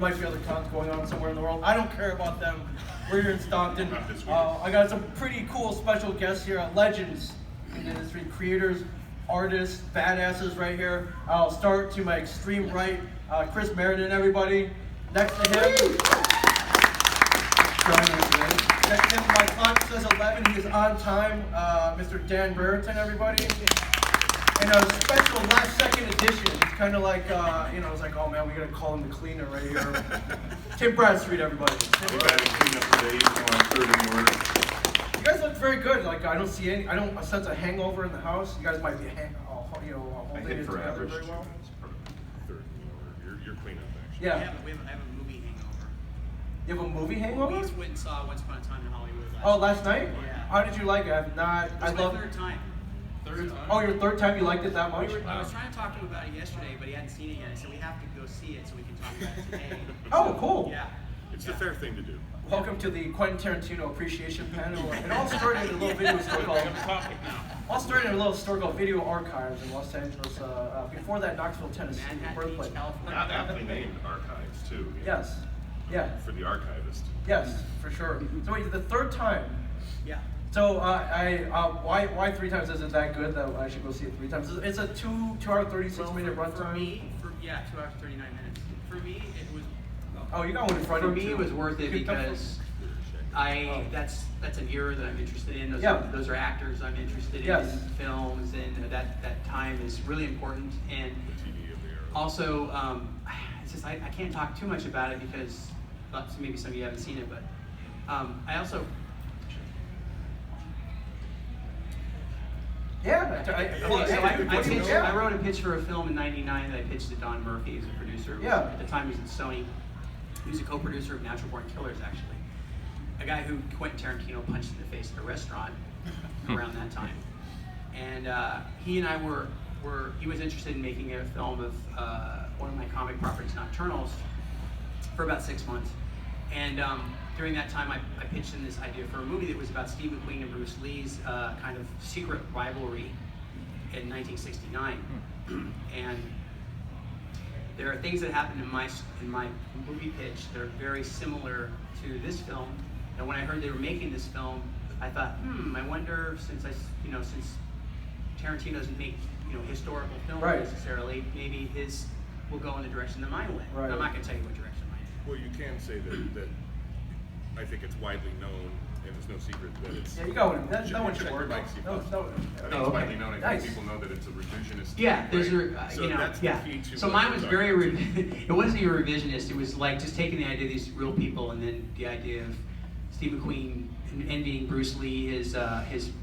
might be other cons going on somewhere in the world. I don't care about them. We're here in Stockton. Not this week. I got some pretty cool special guests here, legends in the industry, creators, artists, badasses right here. I'll start to my extreme right, Chris Meriden, everybody. Next to him, next to him, my clock says 11. He is on time. Mr. Dan Brereton, everybody. And a special last second edition. It's kind of like, it's like, oh man, we gotta call him the cleaner right here. Tim Bradstreet, everybody. We've had to clean up today, even though I'm third in the order. You guys look very good. Like I don't sense a hangover in the house. You guys might be holding it together very well. Third in the order. You're clean up, actually. Yeah. I have a movie hangover. You have a movie hangover? We went and saw Once Upon a Time in Hollywood last Oh, last night? Yeah. How did you like it? I've not. It was my third time. Oh, your third time you liked it that much? I was trying to talk to him about it yesterday, but he hadn't seen it yet. I said we have to go see it so we can talk about it today. Oh, cool. Yeah. It's the fair thing to do. Welcome to the Quentin Tarantino Appreciation Panel. It all started in a little video store called. All started in a little store called Video Archives in Los Angeles. Before that, Knoxville, Tennessee, birthplace. Not aptly named archives, too. You know, Yes. Yeah. For the archivist. Yes, for sure. So wait, the third time. Yeah. So why 3 times isn't that good that I should go see it 3 times? It's a 2 hour 36-minute runtime. For me, 2 hours 39 minutes. For me, it was. Oh, you got one in front For of you. me, it was worth it because that's an era that I'm interested in. Those are actors I'm interested in films, and that time is really important. And also, it's just I can't talk too much about it because maybe some of you haven't seen it, but I also. Yeah, I wrote a pitch for a film in '99 that I pitched to Don Murphy as a producer. At the time, he was at Sony. He was a co-producer of Natural Born Killers, actually. A guy who Quentin Tarantino punched in the face at a restaurant around that time. And he and I he was interested in making a film of one of my comic properties, Nocturnals, for about 6 months. And during that time, I pitched in this idea for a movie that was about Steve McQueen and Bruce Lee's kind of secret rivalry in 1969. And there are things that happened in my movie pitch that are very similar to this film. And when I heard they were making this film, I thought, I wonder since Tarantino doesn't make historical films necessarily, maybe his will go in the direction that mine went. Right. I'm not going to tell you what direction mine went. Well, you can say that I think it's widely known, and it's no secret that it's. Yeah, you got one. That one should check work. your mics, you No, must. no. I think it's widely known. I think Nice. people know that it's a revisionist. Yeah, there's right? So that's the key to So what mine you're was talking very, about. it wasn't even revisionist. It was like just taking the idea of these real people and then the idea of Steve McQueen envying Bruce Lee, his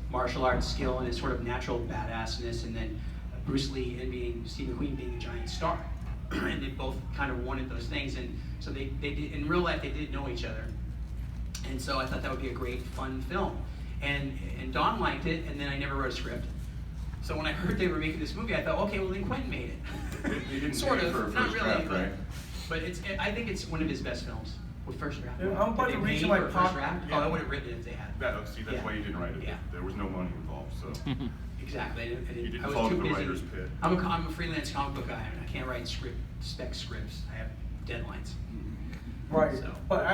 martial arts skill and his sort of natural badassness, and then Bruce Lee envying Steve McQueen being a giant star. And they both kind of wanted those things, and so they did, in real life they did know each other. And so I thought that would be a great, fun film. And Don liked it, and then I never wrote a script. So when I heard they were making this movie, I thought, okay, well then Quentin made it. They didn't Sort pay of, for a not first really, draft, right? but I think it's one of his best films. With first draft. Dude, I'm about Did to they reach pay my for a pop- first draft? Yeah. Oh, I would have written it if they had. That's Yeah. why you didn't write it. Yeah. There was no money involved, so. Exactly. I You didn't I was fall too to the busy. writer's pit. I'm a freelance comic book guy, and I can't write spec scripts. I have deadlines. Right. So. But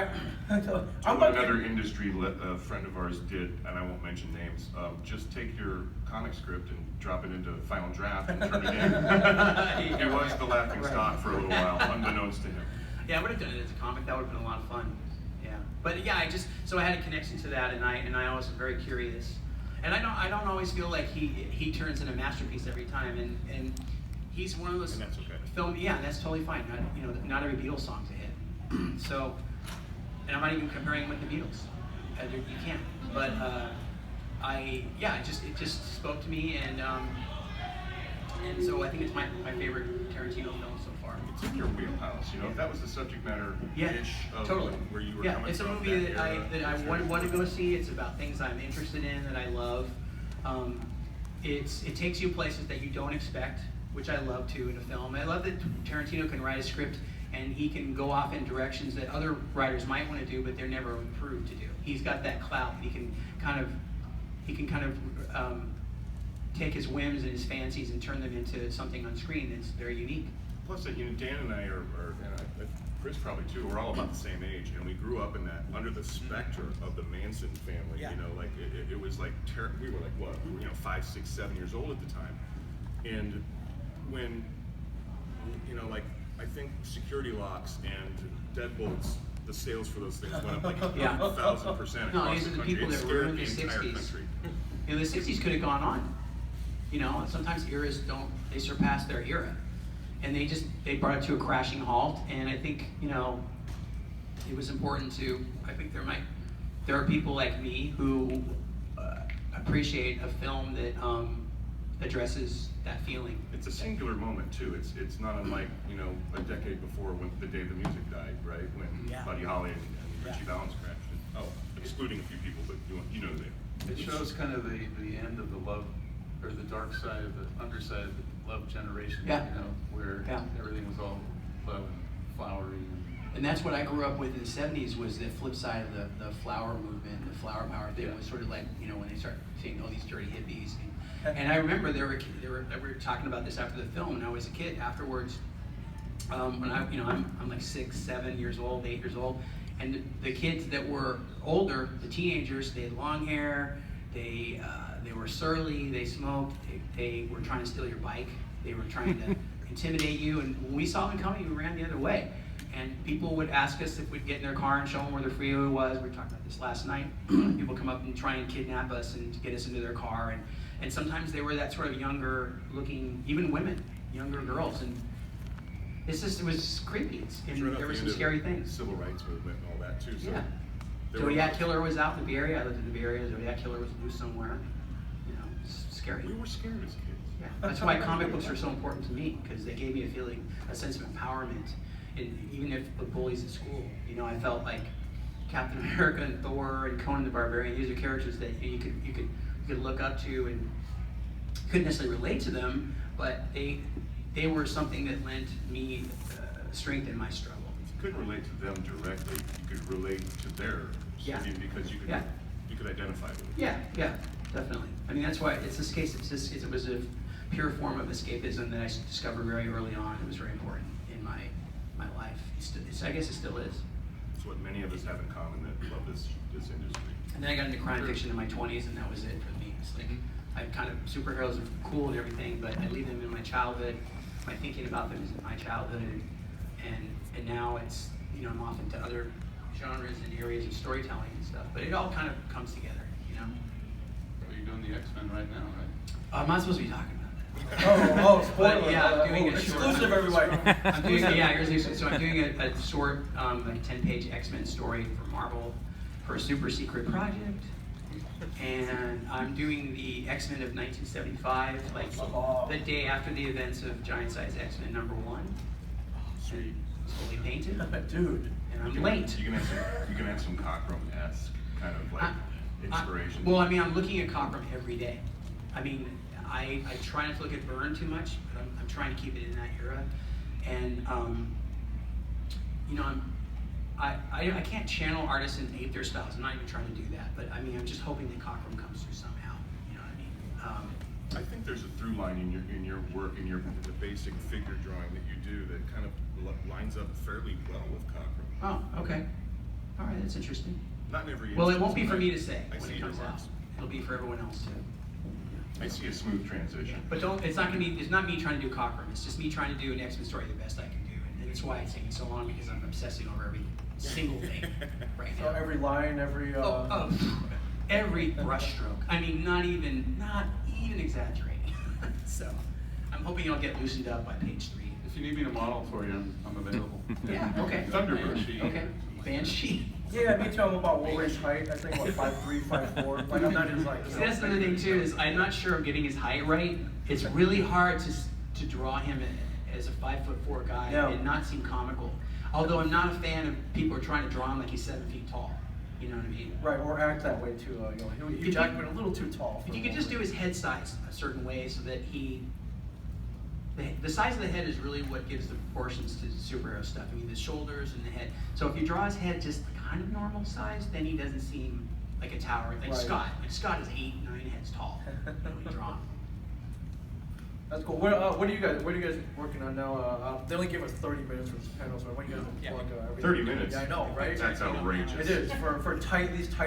I'm What about another industry friend of ours did, and I won't mention names, just take your comic script and drop it into Final Draft and turn it in. He was the laughing stock for a little while, unbeknownst to him. Yeah, I would have done it as a comic. That would have been a lot of fun. Yeah. But yeah, so I had a connection to that, and I always am very curious. And I don't always feel like he turns in a masterpiece every time, and he's one of those And that's okay. film. Yeah, that's totally fine. Not every Beatles song's a hit. So, and I'm not even comparing him with the Beatles. You can't. But it just spoke to me, and so I think it's my favorite Tarantino film so far. It's in your wheelhouse, if that was the subject matter-ish of totally. where you were Yeah, coming it's a from. movie that era, I want to go see. It's about things I'm interested in, that I love. It takes you places that you don't expect, which I love too in a film. I love that Tarantino can write a script and he can go off in directions that other writers might want to do, but they're never approved to do. He's got that clout. He can kind of take his whims and his fancies and turn them into something on screen that's very unique. Plus, Dan and I are and I Chris probably too, we're all about the same age, and we grew up in that, under the specter of the Manson family, Yeah. you know, like, it was like, we were like, what, we were, you know, 5, 6, 7 years old at the time. And when, you know, like, I think security locks and deadbolts, the sales for those things went up like Yeah. 1,000% No, across these the are the country. people It that scared ruined the the entire 60s. country. You know, the 60s could have gone on. You know, sometimes eras they surpass their era. And they brought it to a crashing halt. And I think, you know, it was important I think there are people like me who appreciate a film that addresses that feeling. It's a singular moment too. It's not unlike, you know, a decade before when the day the music died, right? When Yeah. Buddy Holly and Richie Valens crashed it. Oh, excluding a few people, but you know the It shows kind of the end of the love, or the dark side of the underside of the love generation. Yeah. You know, where Yeah. everything was all love and flowery. And that's what I grew up with in the 70s, was the flip side of the flower movement, the flower power thing. Yeah. Was sort of like, you know, when they start seeing all these dirty hippies. And I remember we were talking about this after the film when I was a kid. Afterwards, when I'm like 6, 7 years old, 8 years old, and the kids that were older, the teenagers, they had long hair, they were surly, they smoked, they were trying to steal your bike, they were trying to intimidate you, and when we saw them coming, we ran the other way. And people would ask us if we'd get in their car and show them where their freeway was. We were talking about this last night. People come up and try and kidnap us and get us into their car, and sometimes they were that sort of younger looking, even women, younger girls, and it was creepy. And right there off were the some end of scary the things. Civil rights movement and all that too. So Yeah. there were Zodiac lots- Killer was out in the Bay Area. I lived in the Bay Area. Zodiac Killer was loose somewhere. You know, it's scary. We were scared as kids. Yeah, that's why comic books are so important to me, because they gave me a feeling, a sense of empowerment. And even if the bullies at school, you know, I felt like Captain America and Thor and Conan the Barbarian. These are characters that you could look up to, and couldn't necessarily relate to them, but they were something that lent me strength in my struggle. You couldn't relate to them directly. You could relate to theirs. Yeah. I mean, because you could identify with it. Yeah, definitely. I mean, that's why it's escape. It was a pure form of escapism that I discovered very early on. It was very important in my life. I guess it still is. It's what many of us have in common that love this industry. And then I got into crime fiction in my 20s, and that was it for me. It's like, I kind of, superheroes are cool and everything, but I leave them in my childhood. My thinking about them is in my childhood, and now it's, you know, I'm off into other genres and areas of storytelling and stuff. But it all kind of comes together, you know. Well, you're doing the X-Men right now, right? I'm not supposed to be talking about that. Spoiler. But yeah, I'm doing a short. Exclusive, everybody. I'm doing, so I'm doing a short, like 10-page X-Men story for Marvel for a super secret project. And I'm doing the X-Men of 1975, like the day after the events of Giant Size X-Men #1. Sweet. It's fully painted, Dude. and I'm late. You can have some Cockrum-esque kind of like inspiration. Well, I mean, I'm looking at Cockrum every day. I mean, I try not to look at Byrne too much, but I'm trying to keep it in that era. And, you know, I can't channel artists and ape their styles. I'm not even trying to do that. But, I mean, I'm just hoping that Cockrum comes through somehow. You know what I mean? I think there's a through line in your work, in the basic figure drawing that you do that kind of lines up fairly well with Cockrum. Oh, okay. All right, that's interesting. Not in every Well, it instance, won't be for but me to say I when see it your comes out. marks. It'll be for everyone else too. I see a smooth transition. But it's not me trying to do Cockrum. It's just me trying to do an X-Men story the best I can do. And it's why it's taking so long, because I'm obsessing over every single thing right So now. every line, every Every brushstroke. I mean, not even exaggerating. So I'm hoping I'll get loosened up by page 3. If you need me to model for you, I'm available. Yeah, okay. Thunderbird. Okay. Banshee. Yeah, me too. I'm about Wolverine's height. I think what 5'3", 5'4". Like I'm not his like. See, that's the other thing too, is I'm not sure I'm getting his height right. It's really hard to draw him as a 5'4" guy and not seem comical. Although I'm not a fan of people who are trying to draw him like he's 7 feet tall. You know what I mean? Right, or act that way too. You know, Hugh Jackman a little too tall. If you could just do his head size a certain way so that the size of the head is really what gives the proportions to superhero stuff. I mean, the shoulders and the head. So if you draw his head just kind of normal size, then he doesn't seem like a tower. Like Right. Scott. Like Scott is 8, 9 heads tall when you draw him. That's cool. What are you guys working on now? They only gave us 30 minutes for this panel, so I want you guys to plug everything. 30 minutes? Yeah, I know, right? That's outrageous. It is for these tight